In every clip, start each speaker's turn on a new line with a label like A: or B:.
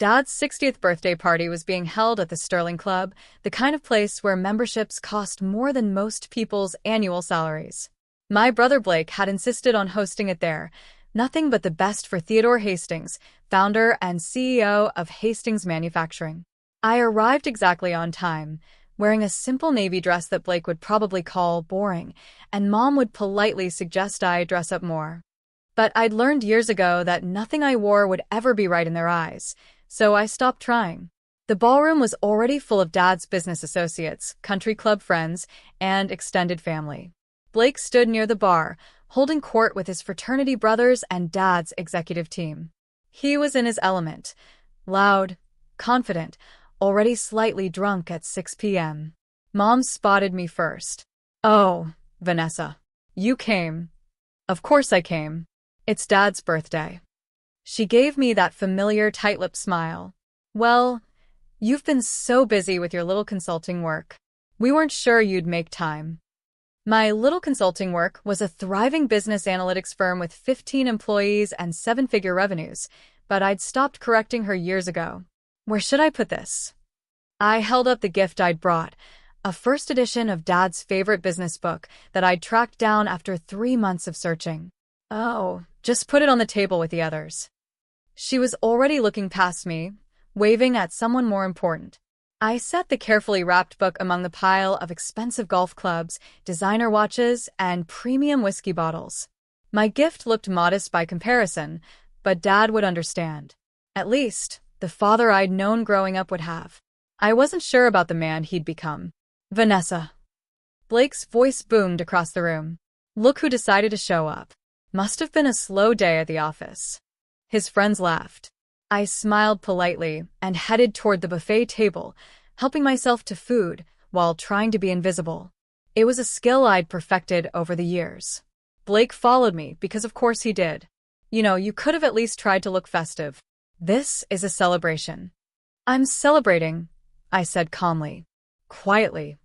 A: Dad's 60th birthday party was being held at the Sterling Club, the kind of place where memberships cost more than most people's annual salaries. My brother Blake had insisted on hosting it there, nothing but the best for Theodore Hastings, founder and CEO of Hastings Manufacturing. I arrived exactly on time, wearing a simple navy dress that Blake would probably call boring, and Mom would politely suggest I dress up more. But I'd learned years ago that nothing I wore would ever be right in their eyes, so I stopped trying. The ballroom was already full of Dad's business associates, country club friends, and extended family. Blake stood near the bar, holding court with his fraternity brothers and Dad's executive team. He was in his element, loud, confident, already slightly drunk at 6 p.m. Mom spotted me first. "Oh, Vanessa. You came." "Of course I came. It's Dad's birthday." She gave me that familiar tight-lipped smile. "Well, you've been so busy with your little consulting work. We weren't sure you'd make time." My little consulting work was a thriving business analytics firm with 15 employees and seven-figure revenues, but I'd stopped correcting her years ago. "Where should I put this?" I held up the gift I'd brought, a first edition of Dad's favorite business book that I'd tracked down after 3 months of searching. "Oh, just put it on the table with the others." She was already looking past me, waving at someone more important. I set the carefully wrapped book among the pile of expensive golf clubs, designer watches, and premium whiskey bottles. My gift looked modest by comparison, but Dad would understand. At least, the father I'd known growing up would have. I wasn't sure about the man he'd become. "Vanessa." Blake's voice boomed across the room. "Look who decided to show up. Must have been a slow day at the office." His friends laughed. I smiled politely and headed toward the buffet table, helping myself to food while trying to be invisible. It was a skill I'd perfected over the years. Blake followed me because of course he did. You could have at least tried to look festive. This is a celebration." "I'm celebrating," I said calmly. Quietly.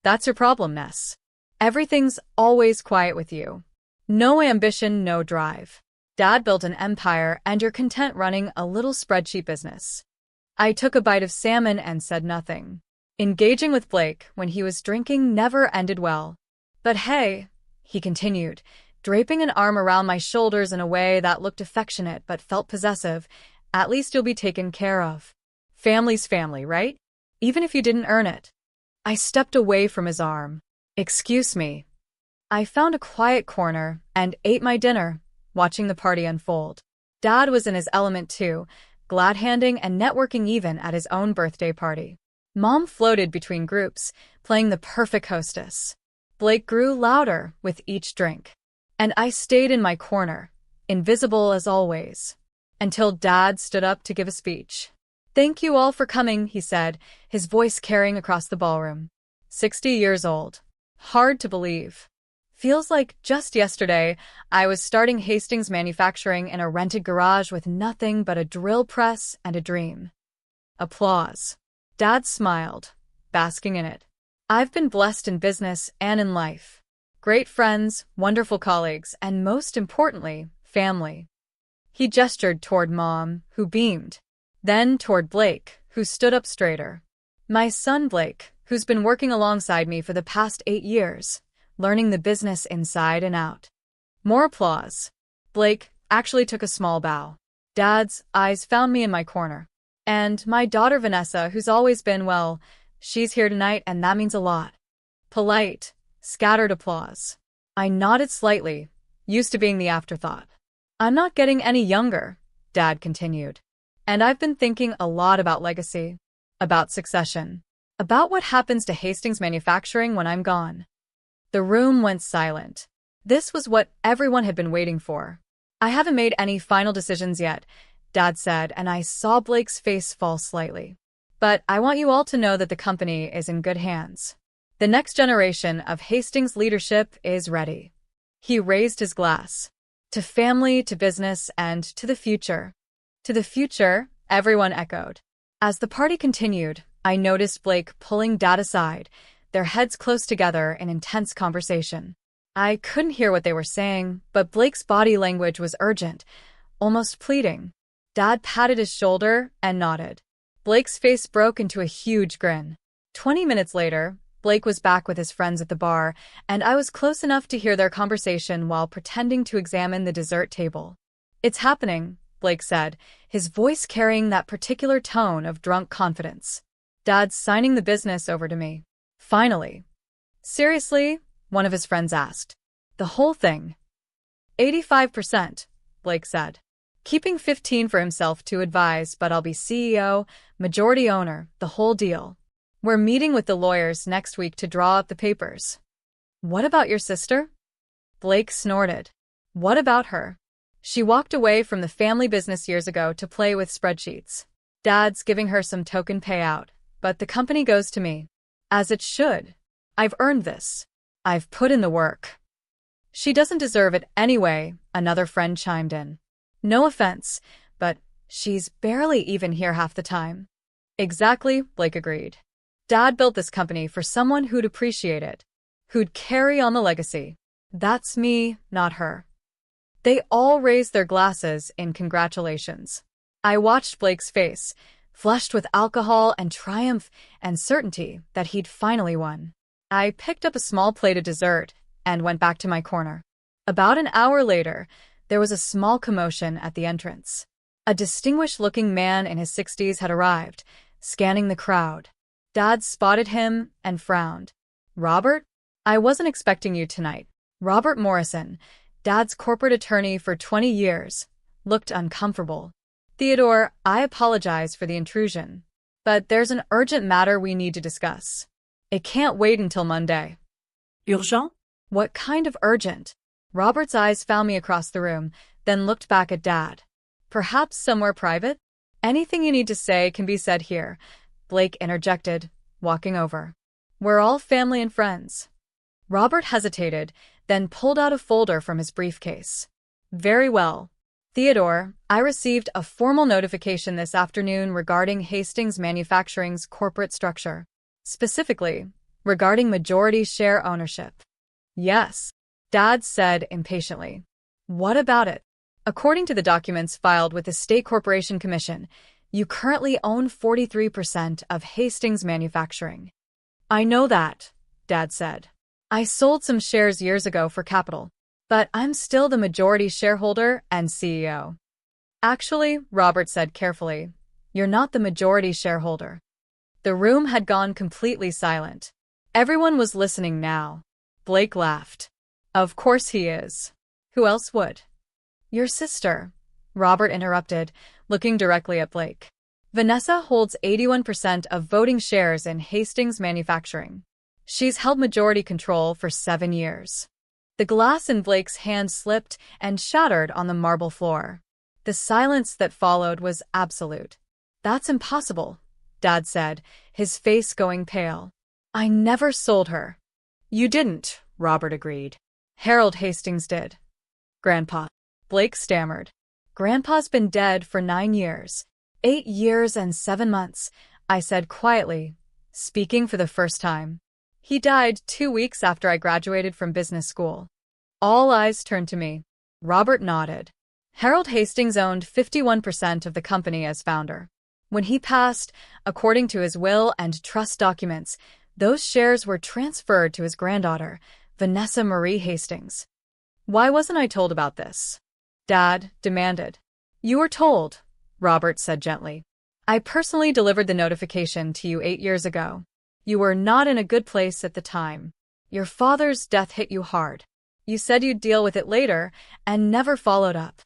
A: "That's your problem, Ness. Everything's always quiet with you. No ambition, no drive. Dad built an empire and you're content running a little spreadsheet business." I took a bite of salmon and said nothing. Engaging with Blake when he was drinking never ended well. "But hey," he continued, draping an arm around my shoulders in a way that looked affectionate but felt possessive, "at least you'll be taken care of. Family's family, right? Even if you didn't earn it." I stepped away from his arm. "Excuse me." I found a quiet corner and ate my dinner, watching the party unfold. Dad was in his element too, glad-handing and networking even at his own birthday party. Mom floated between groups, playing the perfect hostess. Blake grew louder with each drink. And I stayed in my corner, invisible as always, until Dad stood up to give a speech. "Thank you all for coming," he said, his voice carrying across the ballroom. 60 years old. Hard to believe. Feels like just yesterday, I was starting Hastings Manufacturing in a rented garage with nothing but a drill press and a dream. Applause. Dad smiled, basking in it. "I've been blessed in business and in life. Great friends, wonderful colleagues, and most importantly, family." He gestured toward Mom, who beamed. Then toward Blake, who stood up straighter. "My son Blake, who's been working alongside me for the past 8 years. Learning the business inside and out." More applause. Blake actually took a small bow. Dad's eyes found me in my corner. "And my daughter Vanessa, who's always been, well, she's here tonight and that means a lot." Polite, scattered applause. I nodded slightly, used to being the afterthought. "I'm not getting any younger," Dad continued. "And I've been thinking a lot about legacy, about succession, about what happens to Hastings Manufacturing when I'm gone." The room went silent. This was what everyone had been waiting for. "I haven't made any final decisions yet," Dad said, and I saw Blake's face fall slightly. "But I want you all to know that the company is in good hands. The next generation of Hastings leadership is ready." He raised his glass. "To family, to business, and to the future." "To the future," everyone echoed. As the party continued, I noticed Blake pulling Dad aside, their heads close together in intense conversation. I couldn't hear what they were saying, but Blake's body language was urgent, almost pleading. Dad patted his shoulder and nodded. Blake's face broke into a huge grin. 20 minutes later, Blake was back with his friends at the bar, and I was close enough to hear their conversation while pretending to examine the dessert table. "It's happening," Blake said, his voice carrying that particular tone of drunk confidence. "Dad's signing the business over to me. Finally." "Seriously?" one of his friends asked. "The whole thing?" 85%, Blake said. "Keeping 15 for himself to advise, but I'll be CEO, majority owner, the whole deal. We're meeting with the lawyers next week to draw up the papers." "What about your sister?" Blake snorted. "What about her? She walked away from the family business years ago to play with spreadsheets. Dad's giving her some token payout, but the company goes to me. As it should. I've earned this. I've put in the work." "She doesn't deserve it anyway," another friend chimed in. "No offense, but she's barely even here half the time." "Exactly," Blake agreed. "Dad built this company for someone who'd appreciate it, who'd carry on the legacy. That's me, not her." They all raised their glasses in congratulations. I watched Blake's face, flushed with alcohol and triumph and certainty that he'd finally won. I picked up a small plate of dessert and went back to my corner. About an hour later, there was a small commotion at the entrance. A distinguished-looking man in his 60s had arrived, scanning the crowd. Dad spotted him and frowned. "Robert? I wasn't expecting you tonight." Robert Morrison, Dad's corporate attorney for 20 years, looked uncomfortable. "Theodore, I apologize for the intrusion, but there's an urgent matter we need to discuss. It can't wait until Monday."
B: Urgent?
A: "What kind of urgent?" Robert's eyes found me across the room, then looked back at Dad. "Perhaps somewhere private?" "Anything you need to say can be said here," Blake interjected, walking over. "We're all family and friends." Robert hesitated, then pulled out a folder from his briefcase. "Very well. Theodore, I received a formal notification this afternoon regarding Hastings Manufacturing's corporate structure. Specifically, regarding majority share ownership." "Yes," Dad said impatiently. "What about it?" "According to the documents filed with the State Corporation Commission, you currently own 43% of Hastings Manufacturing." "I know that," Dad said. "I sold some shares years ago for capital, but I'm still the majority shareholder and CEO." "Actually," Robert said carefully, "you're not the majority shareholder." The room had gone completely silent. Everyone was listening now. Blake laughed. "Of course he is. Who else would?" "Your sister," Robert interrupted, looking directly at Blake. "Vanessa holds 81% of voting shares in Hastings Manufacturing. She's held majority control for 7 years." The glass in Blake's hand slipped and shattered on the marble floor. The silence that followed was absolute. "That's impossible," Dad said, his face going pale. "I never sold her." "You didn't," Robert agreed. "Harold Hastings did." "Grandpa," Blake stammered. "Grandpa's been dead for 9 years. 8 years and 7 months, I said quietly, speaking for the first time. "He died 2 weeks after I graduated from business school." All eyes turned to me. Robert nodded. "Harold Hastings owned 51% of the company as founder. When he passed, according to his will and trust documents, those shares were transferred to his granddaughter, Vanessa Marie Hastings." "Why wasn't I told about this?" Dad demanded. "You were told," Robert said gently. "I personally delivered the notification to you 8 years ago. You were not in a good place at the time. Your father's death hit you hard. You said you'd deal with it later and never followed up."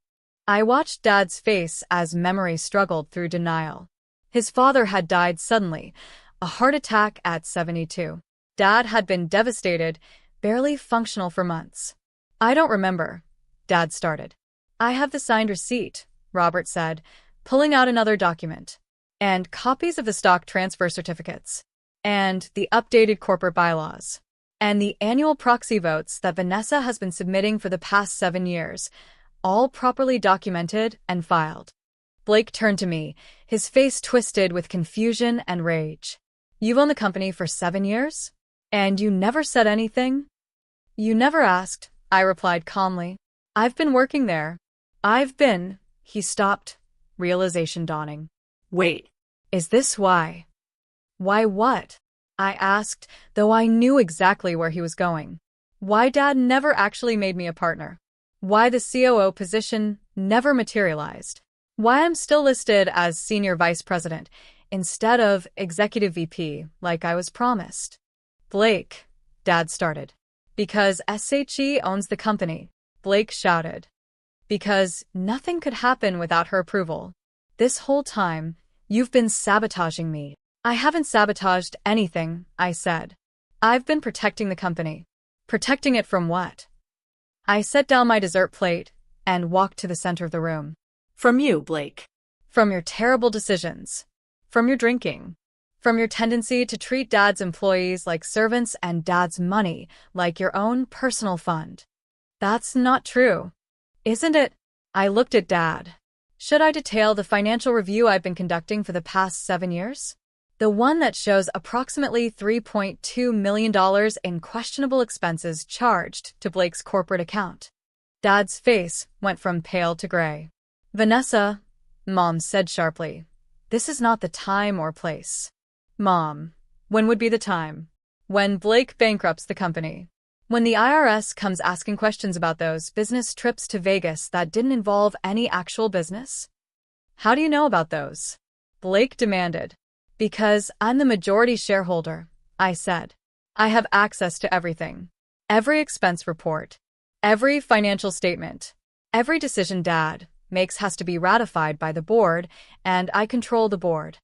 A: I watched Dad's face as memory struggled through denial. His father had died suddenly, a heart attack at 72. Dad had been devastated, barely functional for months. "I don't remember," Dad started. "I have the signed receipt," Robert said, pulling out another document. "And copies of the stock transfer certificates. And the updated corporate bylaws. And the annual proxy votes that Vanessa has been submitting for the past 7 years, all properly documented and filed." Blake turned to me, his face twisted with confusion and rage. "You've owned the company for 7 years? And you never said anything?" "You never asked," I replied calmly. "I've been working there." He stopped, realization dawning.
B: Wait.
A: Is this why? Why what? I asked, though I knew exactly where he was going. Why Dad never actually made me a partner? Why the COO position never materialized? Why I'm still listed as Senior Vice President instead of Executive VP like I was promised? Blake, Dad started. Because SHE owns the company, Blake shouted. Because nothing could happen without her approval. This whole time, you've been sabotaging me. I haven't sabotaged anything, I said. I've been protecting the company. Protecting it from what? I set down my dessert plate and walked to the center of the room.
B: From you, Blake.
A: From your terrible decisions. From your drinking. From your tendency to treat Dad's employees like servants and Dad's money like your own personal fund. That's not true. Isn't it? I looked at Dad. Should I detail the financial review I've been conducting for the past 7 years? The one that shows approximately $3.2 million in questionable expenses charged to Blake's corporate account. Dad's face went from pale to gray. Vanessa, Mom said sharply, this is not the time or place. Mom, when would be the time? When Blake bankrupts the company. When the IRS comes asking questions about those business trips to Vegas that didn't involve any actual business? How do you know about those? Blake demanded. Because I'm the majority shareholder, I said. I have access to everything. Every expense report. Every financial statement. Every decision Dad makes has to be ratified by the board, and I control the board.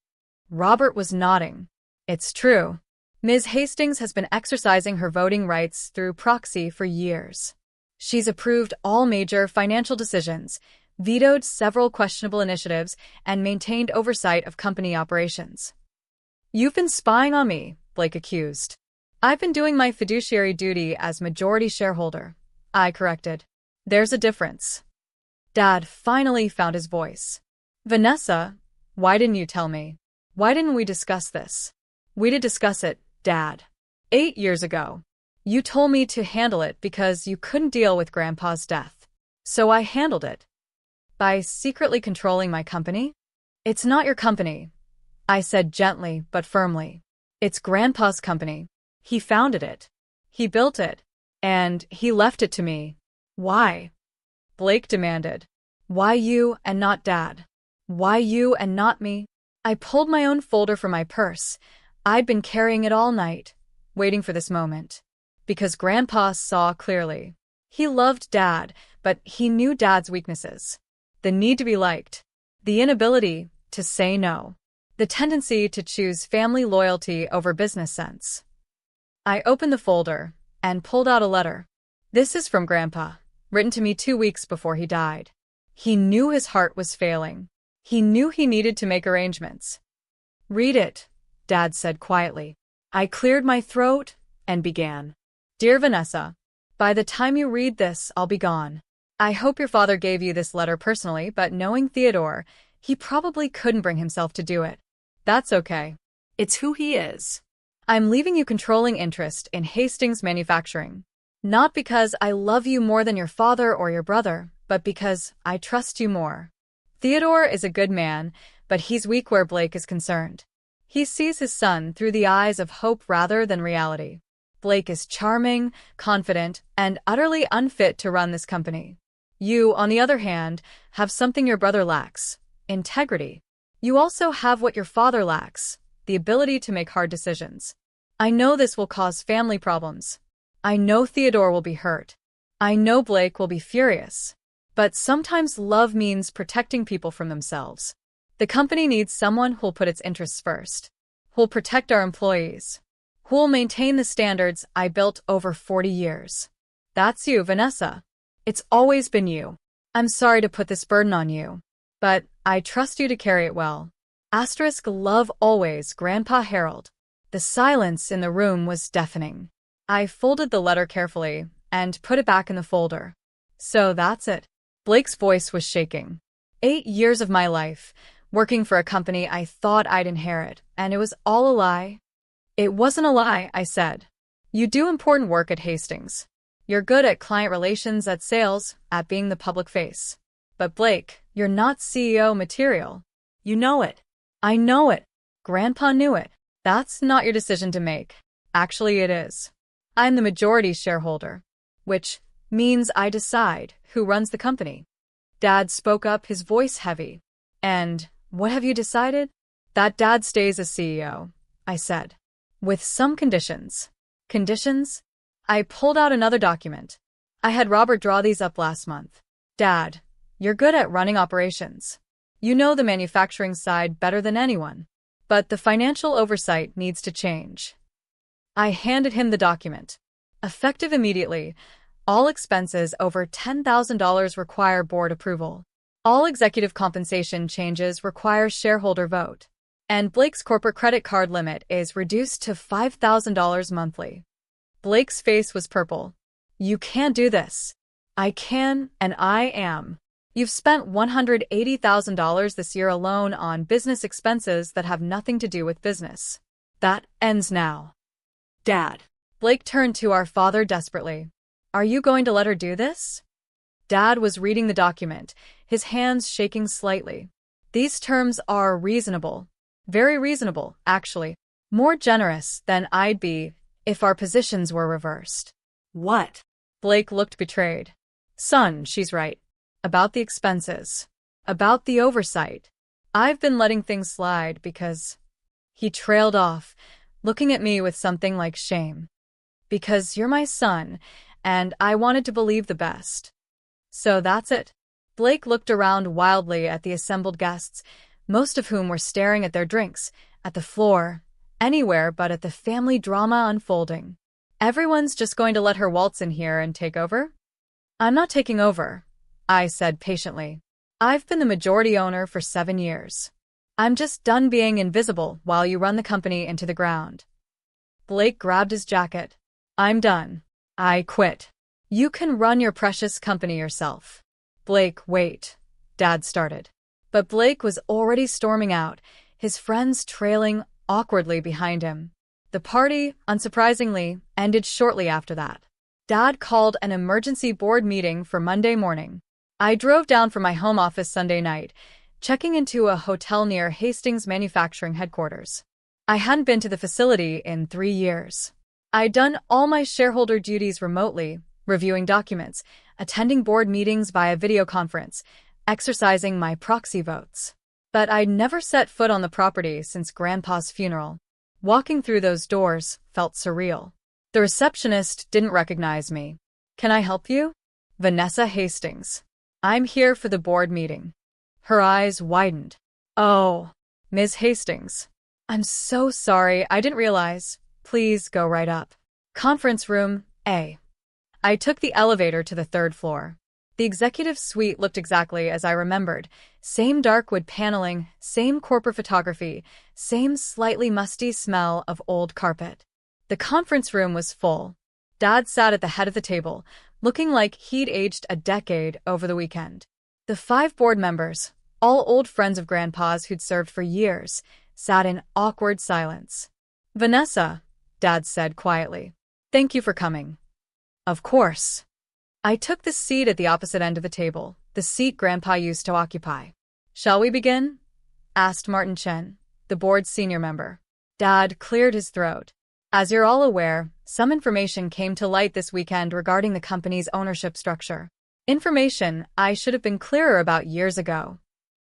A: Robert was nodding. It's true. Ms. Hastings has been exercising her voting rights through proxy for years. She's approved all major financial decisions, vetoed several questionable initiatives, and maintained oversight of company operations. You've been spying on me, Blake accused. I've been doing my fiduciary duty as majority shareholder, I corrected. There's a difference. Dad finally found his voice. Vanessa, why didn't you tell me? Why didn't we discuss this? We did discuss it, Dad. 8 years ago. You told me to handle it because you couldn't deal with Grandpa's death. So I handled it. By secretly controlling my company? It's not your company, I said gently but firmly. It's Grandpa's company. He founded it. He built it. And he left it to me. Why? Blake demanded. Why you and not Dad? Why you and not me? I pulled my own folder from my purse. I'd been carrying it all night, waiting for this moment. Because Grandpa saw clearly. He loved Dad, but he knew Dad's weaknesses. The need to be liked. The inability to say no. The tendency to choose family loyalty over business sense. I opened the folder and pulled out a letter. This is from Grandpa, written to me 2 weeks before he died. He knew his heart was failing. He knew he needed to make arrangements. Read it, Dad said quietly. I cleared my throat and began. Dear Vanessa, by the time you read this, I'll be gone. I hope your father gave you this letter personally, but knowing Theodore, he probably couldn't bring himself to do it. That's okay. It's who he is. I'm leaving you controlling interest in Hastings Manufacturing. Not because I love you more than your father or your brother, but because I trust you more. Theodore is a good man, but he's weak where Blake is concerned. He sees his son through the eyes of hope rather than reality. Blake is charming, confident, and utterly unfit to run this company. You, on the other hand, have something your brother lacks: integrity. You also have what your father lacks: the ability to make hard decisions. I know this will cause family problems. I know Theodore will be hurt. I know Blake will be furious. But sometimes love means protecting people from themselves. The company needs someone who'll put its interests first, who'll protect our employees, who'll maintain the standards I built over 40 years. That's you, Vanessa. It's always been you. I'm sorry to put this burden on you, but I trust you to carry it well. Asterisk love always, Grandpa Harold. The silence in the room was deafening. I folded the letter carefully and put it back in the folder. So that's it. Blake's voice was shaking. 8 years of my life, working for a company I thought I'd inherit, and it was all a lie. It wasn't a lie, I said. You do important work at Hastings. You're good at client relations, at sales, at being the public face. But Blake, you're not CEO material.
B: You know it.
A: I know it. Grandpa knew it. That's not your decision to make. Actually, it is. I'm the majority shareholder, which means I decide who runs the company. Dad spoke up, his voice heavy. And what have you decided? That Dad stays as CEO, I said. With some conditions. Conditions? I pulled out another document. I had Robert draw these up last month. Dad, you're good at running operations. You know the manufacturing side better than anyone. But the financial oversight needs to change. I handed him the document. Effective immediately, all expenses over $10,000 require board approval. All executive compensation changes require shareholder vote. And Blake's corporate credit card limit is reduced to $5,000 monthly. Blake's face was purple. You can't do this. I can, and I am. You've spent $180,000 this year alone on business expenses that have nothing to do with business. That ends now.
B: Dad.
A: Blake turned to our father desperately. Are you going to let her do this? Dad was reading the document, his hands shaking slightly. These terms are reasonable. Very reasonable, actually. More generous than I'd be if our positions were reversed.
B: What?
A: Blake looked betrayed. Son, she's right. About the expenses. About the oversight. I've been letting things slide because... He trailed off, looking at me with something like shame. Because you're my son, and I wanted to believe the best. So that's it. Blake looked around wildly at the assembled guests, most of whom were staring at their drinks, at the floor, anywhere but at the family drama unfolding. Everyone's just going to let her waltz in here and take over? I'm not taking over, I said patiently. I've been the majority owner for 7 years. I'm just done being invisible while you run the company into the ground. Blake grabbed his jacket. I'm done. I quit. You can run your precious company yourself. Blake, wait. Dad started. But Blake was already storming out, his friends trailing awkwardly behind him. The party, unsurprisingly, ended shortly after that. Dad called an emergency board meeting for Monday morning. I drove down from my home office Sunday night, checking into a hotel near Hastings Manufacturing Headquarters. I hadn't been to the facility in 3 years. I'd done all my shareholder duties remotely, reviewing documents, attending board meetings via video conference, exercising my proxy votes. But I'd never set foot on the property since Grandpa's funeral. Walking through those doors felt surreal. The receptionist didn't recognize me. Can I help you? Vanessa Hastings. I'm here for the board meeting. Her eyes widened. Oh, Ms. Hastings. I'm so sorry, I didn't realize. Please go right up. Conference room A. I took the elevator to the 3rd floor. The executive suite looked exactly as I remembered. Same dark wood paneling, same corporate photography, same slightly musty smell of old carpet. The conference room was full. Dad sat at the head of the table, looking like he'd aged a decade over the weekend. The 5 board members, all old friends of Grandpa's who'd served for years, sat in awkward silence. Vanessa, Dad said quietly. Thank you for coming. Of course. I took the seat at the opposite end of the table, the seat Grandpa used to occupy. Shall we begin? Asked Martin Chen, the board's senior member. Dad cleared his throat. As you're all aware, some information came to light this weekend regarding the company's ownership structure. Information I should have been clearer about years ago.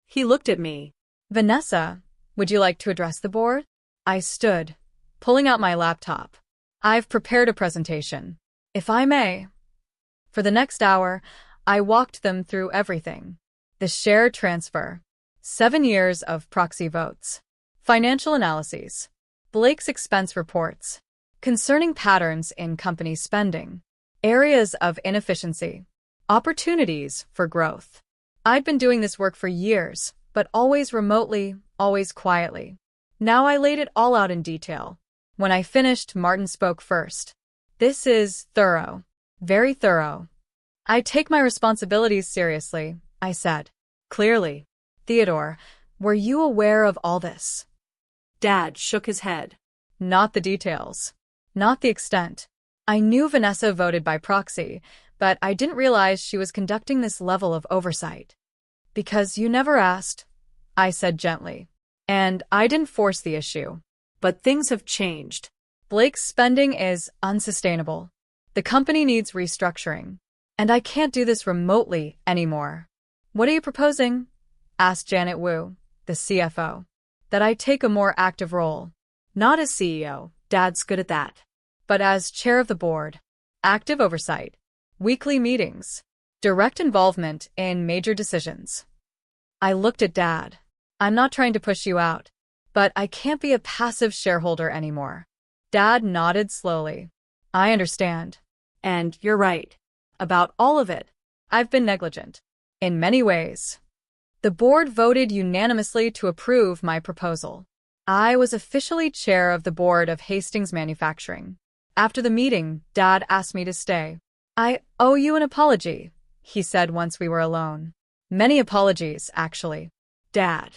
B: He looked at me.
A: Vanessa, would you like to address the board? I stood, pulling out my laptop. I've prepared a presentation. If I may. For the next hour, I walked them through everything. The share transfer. 7 years of proxy votes. Financial analyses. Blake's expense reports. Concerning patterns in company spending. Areas of inefficiency. Opportunities for growth. I'd been doing this work for years, but always remotely, always quietly. Now I laid it all out in detail. When I finished, Martin spoke first. This is thorough. Very thorough. I take my responsibilities seriously, I said. Clearly. Theodore, were you aware of all this?
B: Dad shook his head.
A: Not the details. Not the extent. I knew Vanessa voted by proxy, but I didn't realize she was conducting this level of oversight. Because you never asked, I said gently. And I didn't force the issue.
B: But things have changed.
A: Blake's spending is unsustainable. The company needs restructuring. And I can't do this remotely anymore. What are you proposing? Asked Janet Wu, the CFO. That I take a more active role.
B: Not as CEO. Dad's good at that.
A: But as chair of the board. Active oversight. Weekly meetings. Direct involvement in major decisions. I looked at Dad. I'm not trying to push you out, but I can't be a passive shareholder anymore. Dad nodded slowly. I understand.
B: And you're right. About all of it.
A: I've been negligent. In many ways. The board voted unanimously to approve my proposal. I was officially chair of the board of Hastings Manufacturing. After the meeting, Dad asked me to stay. I owe you an apology, he said once we were alone. Many apologies, actually. Dad.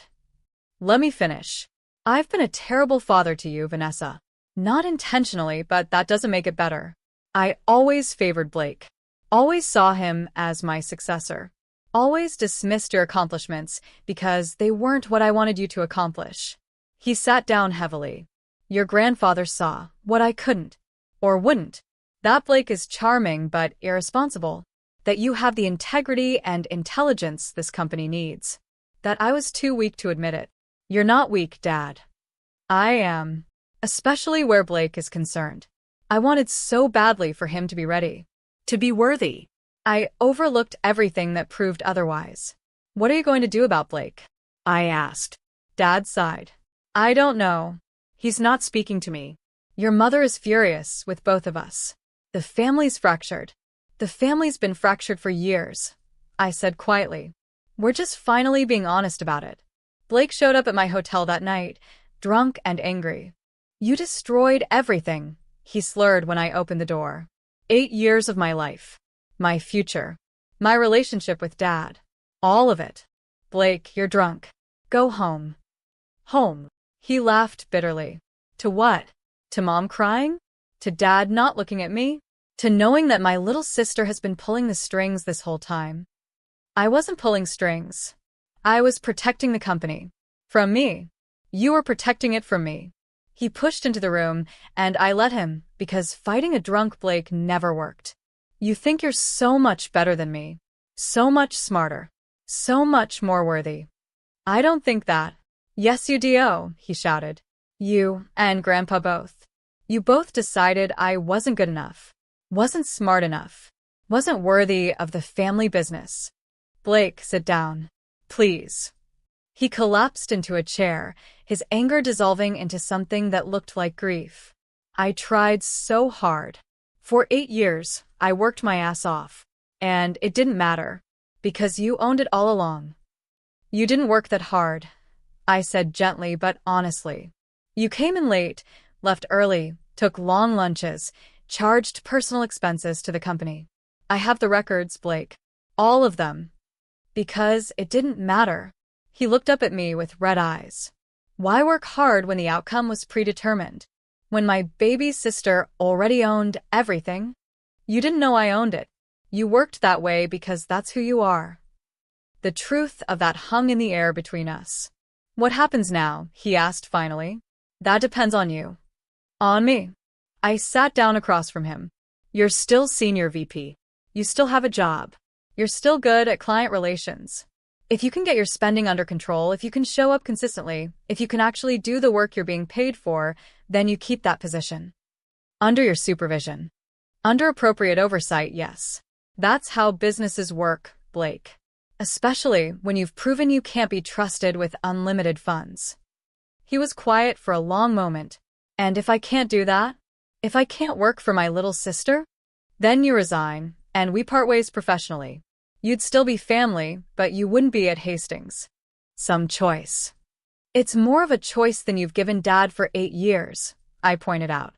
A: Let me finish. I've been a terrible father to you, Vanessa. Not intentionally, but that doesn't make it better. I always favored Blake. Always saw him as my successor. Always dismissed your accomplishments because they weren't what I wanted you to accomplish. He sat down heavily. Your grandfather saw what I couldn't, or wouldn't. That Blake is charming but irresponsible. That you have the integrity and intelligence this company needs. That I was too weak to admit it. You're not weak, Dad. I am. Especially where Blake is concerned. I wanted so badly for him to be ready.
B: To be worthy.
A: I overlooked everything that proved otherwise. What are you going to do about Blake? I asked. Dad sighed. I don't know. He's not speaking to me. Your mother is furious with both of us. The family's fractured. The family's been fractured for years, I said quietly. We're just finally being honest about it. Blake showed up at my hotel that night, drunk and angry. You destroyed everything, he slurred when I opened the door. 8 years of my life. My future. My relationship with Dad. All of it. Blake, you're drunk. Go home. Home. He laughed bitterly. To what? To Mom crying? To Dad not looking at me? To knowing that my little sister has been pulling the strings this whole time? I wasn't pulling strings. I was protecting the company. From me. You were protecting it from me. He pushed into the room, and I let him, because fighting a drunk Blake never worked. You think you're so much better than me. So much smarter. So much more worthy. I don't think that. Yes, you do, he shouted. You and Grandpa both. You both decided I wasn't good enough. Wasn't smart enough. Wasn't worthy of the family business. Blake, sit down. Please. He collapsed into a chair, his anger dissolving into something that looked like grief. I tried so hard. For 8 years, I worked my ass off. And it didn't matter. Because you owned it all along. You didn't work that hard, I said gently but honestly. You came in late, left early, took long lunches, charged personal expenses to the company. I have the records, Blake. All of them. Because it didn't matter. He looked up at me with red eyes. Why work hard when the outcome was predetermined? When my baby sister already owned everything? You didn't know I owned it. You worked that way because that's who you are. The truth of that hung in the air between us. What happens now? He asked finally. That depends on you. On me. I sat down across from him. You're still senior VP. You still have a job. You're still good at client relations. If you can get your spending under control, if you can show up consistently, if you can actually do the work you're being paid for, then you keep that position. Under your supervision. Under appropriate oversight, yes. That's how businesses work, Blake. Especially when you've proven you can't be trusted with unlimited funds. He was quiet for a long moment. And if I can't do that? If I can't work for my little sister? Then you resign, and we part ways professionally. You'd still be family, but you wouldn't be at Hastings. Some choice. It's more of a choice than you've given Dad for 8 years, I pointed out.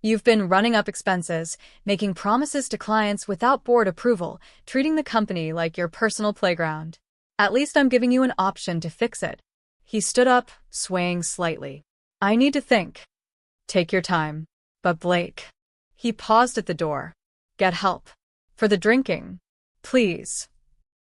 A: You've been running up expenses, making promises to clients without board approval, treating the company like your personal playground. At least I'm giving you an option to fix it. He stood up, swaying slightly. I need to think. Take your time. But Blake. He paused at the door. Get help. For the drinking. Please.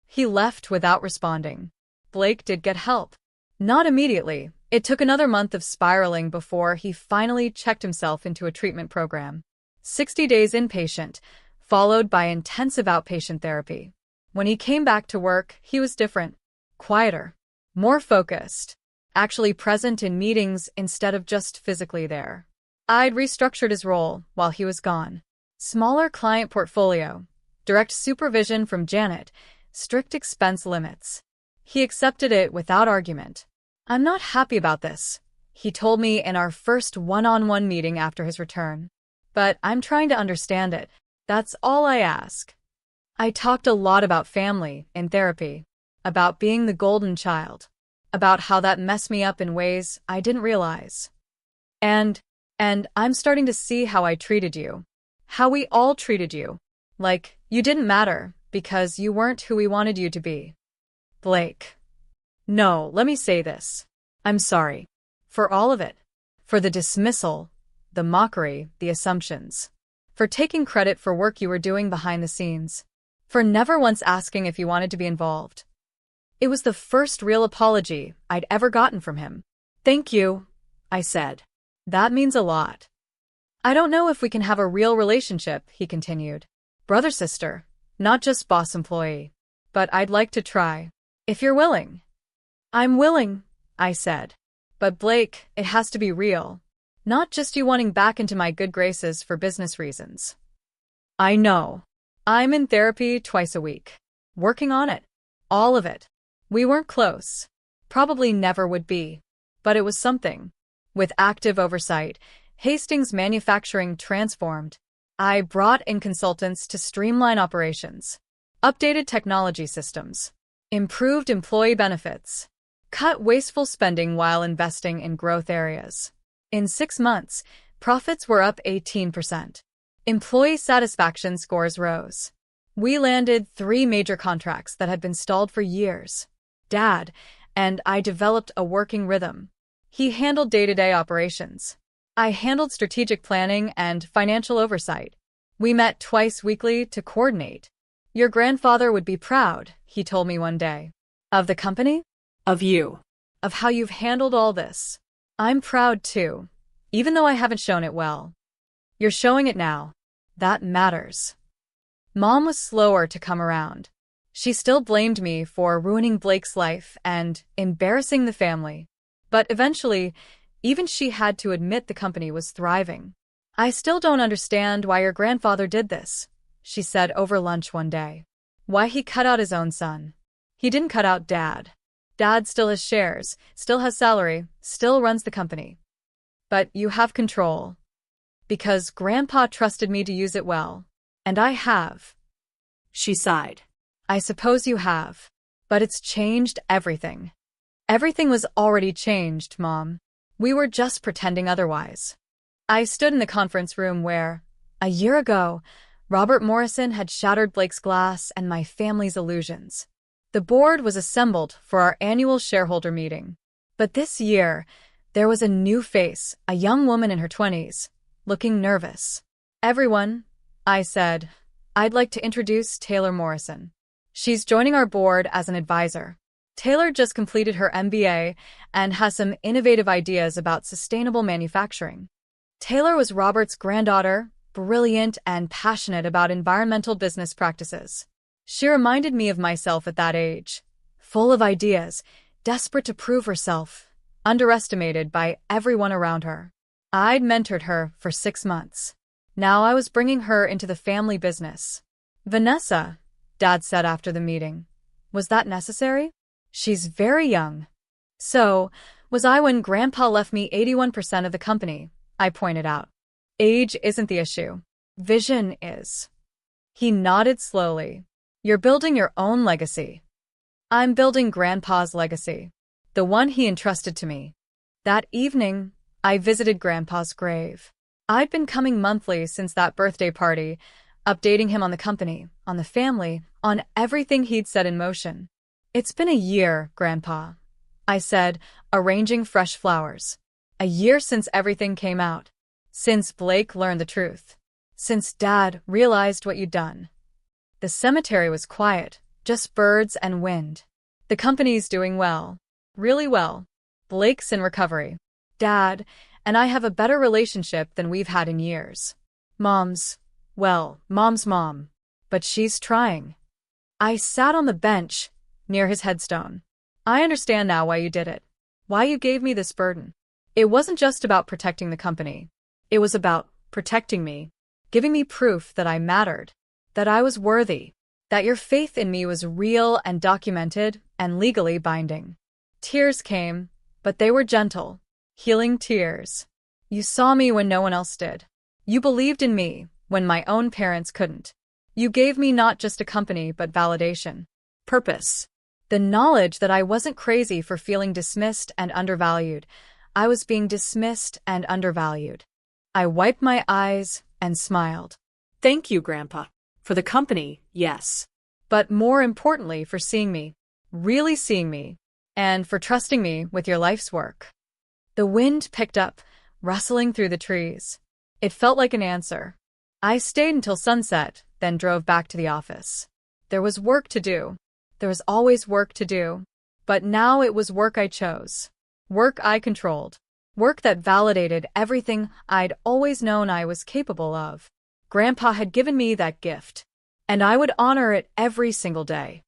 A: He left without responding. Blake did get help. Not immediately. It took another month of spiraling before he finally checked himself into a treatment program. 60 days inpatient, followed by intensive outpatient therapy. When he came back to work, he was different. Quieter. More focused. Actually present in meetings instead of just physically there. I'd restructured his role while he was gone. Smaller client portfolio. Direct supervision from Janet. Strict expense limits. He accepted it without argument. "I'm not happy about this," he told me in our first one-on-one meeting after his return. "But I'm trying to understand it. That's all I ask." I talked a lot about family in therapy, about being the golden child, about how that messed me up in ways I didn't realize. And I'm starting to see how I treated you. How we all treated you. Like, you didn't matter because you weren't who we wanted you to be. Blake. No, let me say this. I'm sorry. For all of it. For the dismissal, the mockery, the assumptions. For taking credit for work you were doing behind the scenes. For never once asking if you wanted to be involved. It was the first real apology I'd ever gotten from him. "Thank you," I said. "That means a lot." "I don't know if we can have a real relationship," he continued. "Brother-sister, not just boss-employee. But I'd like to try. If you're willing." "I'm willing," I said. "But Blake, it has to be real. Not just you wanting back into my good graces for business reasons." "I know. I'm in therapy twice a week. Working on it. All of it. We weren't close. Probably never would be. But it was something. With active oversight, Hastings Manufacturing transformed. I brought in consultants to streamline operations. Updated technology systems. Improved employee benefits. Cut wasteful spending while investing in growth areas. In 6 months, profits were up 18%. Employee satisfaction scores rose. We landed 3 major contracts that had been stalled for years. Dad and I developed a working rhythm. He handled day-to-day operations. I handled strategic planning and financial oversight. We met twice weekly to coordinate. "Your grandfather would be proud," he told me one day. "Of the company?
B: Of you.
A: Of how you've handled all this. I'm proud too, even though I haven't shown it well. You're showing it now. That matters." Mom was slower to come around. She still blamed me for ruining Blake's life and embarrassing the family. But eventually, even she had to admit the company was thriving. "I still don't understand why your grandfather did this," she said over lunch one day. "Why he cut out his own son. He didn't cut out Dad. Dad still has shares, still has salary, still runs the company. But you have control. Because Grandpa trusted me to use it well. And I have."
B: She sighed.
A: "I suppose you have. But it's changed everything." "Everything was already changed, Mom. We were just pretending otherwise." I stood in the conference room where, a year ago, Robert Morrison had shattered Blake's glass and my family's illusions. The board was assembled for our annual shareholder meeting. But this year, there was a new face, a young woman in her 20s, looking nervous. "Everyone," I said, "I'd like to introduce Taylor Morrison. She's joining our board as an advisor." Taylor just completed her MBA and has some innovative ideas about sustainable manufacturing. Taylor was Robert's granddaughter, brilliant and passionate about environmental business practices. She reminded me of myself at that age, full of ideas, desperate to prove herself, underestimated by everyone around her. I'd mentored her for 6 months. Now I was bringing her into the family business. "Vanessa," Dad said after the meeting. "Was that necessary? She's very young." "So, was I when Grandpa left me 81% of the company," I pointed out. "Age isn't the issue. Vision is." He nodded slowly. "You're building your own legacy." "I'm building Grandpa's legacy. The one he entrusted to me." That evening, I visited Grandpa's grave. I'd been coming monthly since that birthday party, updating him on the company, on the family, on everything he'd set in motion. "It's been a year, Grandpa," I said, arranging fresh flowers. "A year since everything came out. Since Blake learned the truth. Since Dad realized what you'd done." The cemetery was quiet, just birds and wind. The company's doing well. Really well. Blake's in recovery. Dad and I have a better relationship than we've had in years. Mom's mom. But she's trying. I sat on the bench near his headstone. I understand now why you did it. Why you gave me this burden. It wasn't just about protecting the company. It was about protecting me, giving me proof that I mattered, that I was worthy, that your faith in me was real and documented and legally binding. Tears came, but they were gentle, healing tears. You saw me when no one else did. You believed in me when my own parents couldn't. You gave me not just a company but validation. Purpose. The knowledge that I wasn't crazy for feeling dismissed and undervalued. I was being dismissed and undervalued. I wiped my eyes and smiled.
B: Thank you, Grandpa. For the company, yes.
A: But more importantly, for seeing me, really seeing me, and for trusting me with your life's work. The wind picked up, rustling through the trees. It felt like an answer. I stayed until sunset, then drove back to the office. There was work to do. There was always work to do. But now it was work I chose. Work I controlled. Work that validated everything I'd always known I was capable of. Grandpa had given me that gift, and I would honor it every single day.